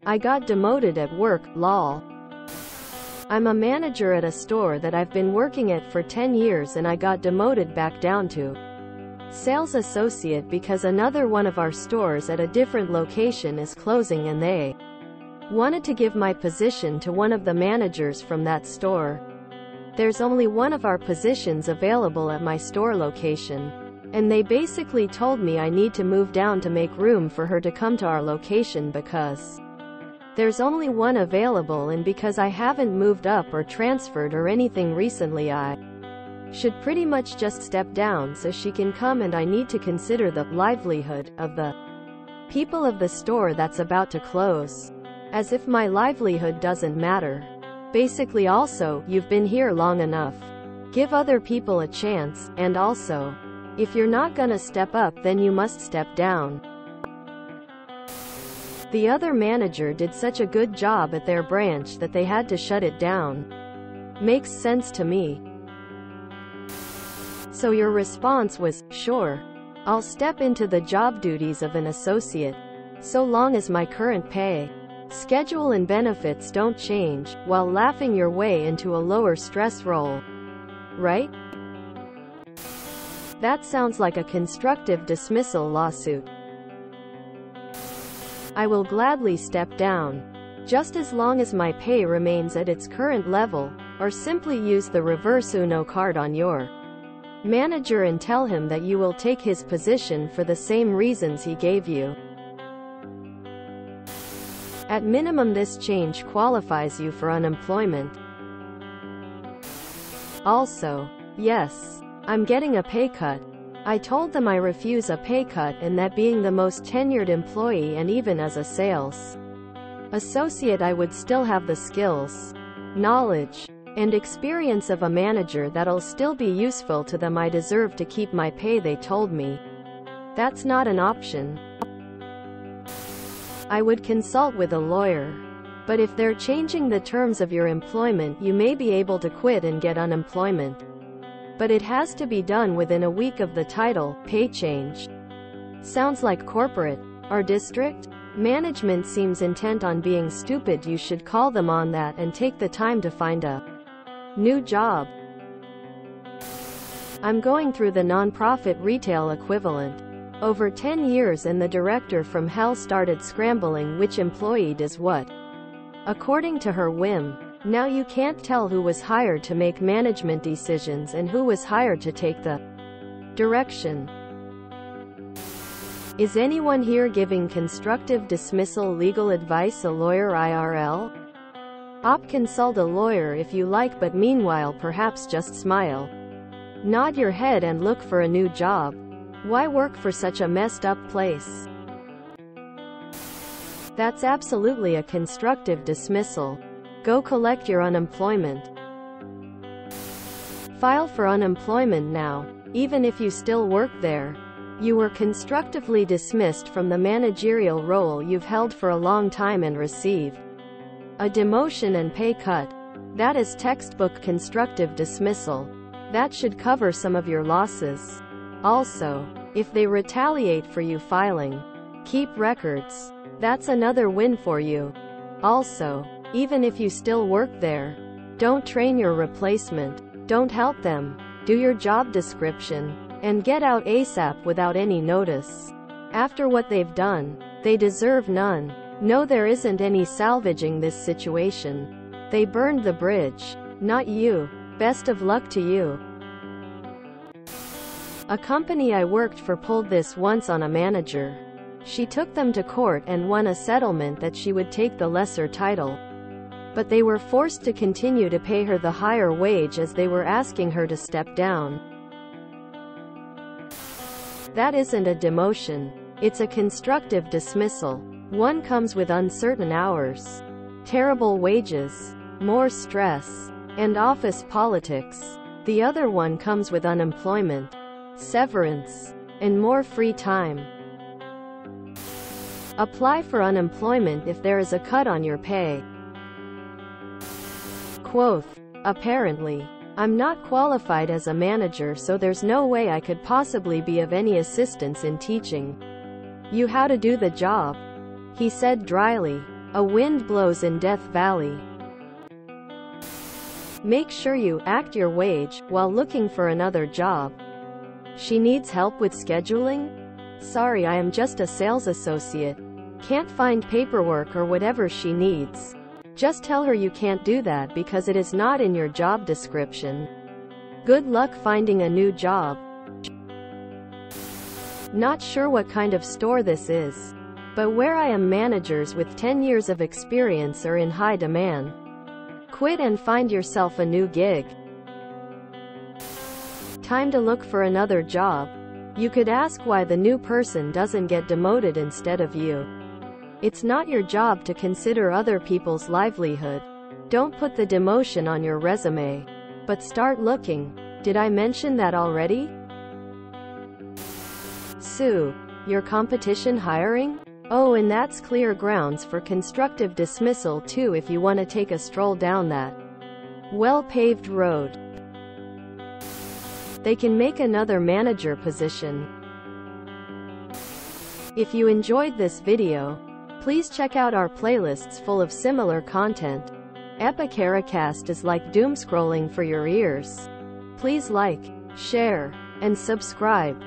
I got demoted at work, lol. I'm a manager at a store that I've been working at for 10 years and I got demoted back down to sales associate because another one of our stores at a different location is closing and they wanted to give my position to one of the managers from that store. There's only one of our positions available at my store location, and they basically told me I need to move down to make room for her to come to our location because there's only one available, and because I haven't moved up or transferred or anything recently, I should pretty much just step down so she can come, and I need to consider the livelihood of the people of the store that's about to close. As if my livelihood doesn't matter. Basically, also, you've been here long enough. Give other people a chance, and also, if you're not gonna step up, then you must step down. The other manager did such a good job at their branch that they had to shut it down. Makes sense to me. So your response was, sure. I'll step into the job duties of an associate, so long as my current pay, schedule and benefits don't change, while laughing your way into a lower stress role. Right? That sounds like a constructive dismissal lawsuit. I will gladly step down, just as long as my pay remains at its current level, or simply use the reverse Uno card on your manager and tell him that you will take his position for the same reasons he gave you. At minimum, this change qualifies you for unemployment. Also, yes, I'm getting a pay cut. I told them I refuse a pay cut, and that being the most tenured employee and even as a sales associate I would still have the skills, knowledge, and experience of a manager that'll still be useful to them. I deserve to keep my pay, they told me. That's not an option. I would consult with a lawyer. But if they're changing the terms of your employment, you may be able to quit and get unemployment. But it has to be done within a week of the title, pay change. Sounds like corporate. Our district management seems intent on being stupid. You should call them on that and take the time to find a new job. I'm going through the nonprofit retail equivalent. Over 10 years, and the director from hell started scrambling which employee does what, according to her whim. Now you can't tell who was hired to make management decisions and who was hired to take the direction. Is anyone here giving constructive dismissal legal advice? A lawyer IRL? Consult a lawyer if you like, but meanwhile perhaps just smile. Nod your head and look for a new job. Why work for such a messed up place? That's absolutely a constructive dismissal. Go collect your unemployment. File for unemployment now, even if you still work there. You were constructively dismissed from the managerial role you've held for a long time and received a demotion and pay cut. That is textbook constructive dismissal. That should cover some of your losses. Also, if they retaliate for you filing, keep records. That's another win for you. Also, even if you still work there, don't train your replacement. Don't help them. Do your job description and get out ASAP without any notice. After what they've done, they deserve none. No, there isn't any salvaging this situation. They burned the bridge, not you. Best of luck to you. A company I worked for pulled this once on a manager. She took them to court and won a settlement that she would take the lesser title. But they were forced to continue to pay her the higher wage as they were asking her to step down. That isn't a demotion. It's a constructive dismissal. One comes with uncertain hours, terrible wages, more stress, and office politics. The other one comes with unemployment, severance, and more free time. Apply for unemployment if there is a cut on your pay. Quoth, apparently, I'm not qualified as a manager, so there's no way I could possibly be of any assistance in teaching you how to do the job, he said dryly. A wind blows in Death Valley. Make sure you act your wage while looking for another job. She needs help with scheduling? Sorry, I am just a sales associate. Can't find paperwork or whatever she needs. Just tell her you can't do that because it is not in your job description. Good luck finding a new job. Not sure what kind of store this is, but where I am managers with 10 years of experience are in high demand. Quit and find yourself a new gig. Time to look for another job. You could ask why the new person doesn't get demoted instead of you. It's not your job to consider other people's livelihood. Don't put the demotion on your resume. But start looking. Did I mention that already? Sue, your competition hiring? Oh, and that's clear grounds for constructive dismissal too if you want to take a stroll down that well-paved road. They can make another manager position. If you enjoyed this video, please check out our playlists full of similar content. Epicaricast is like doom scrolling for your ears. Please like, share, and subscribe.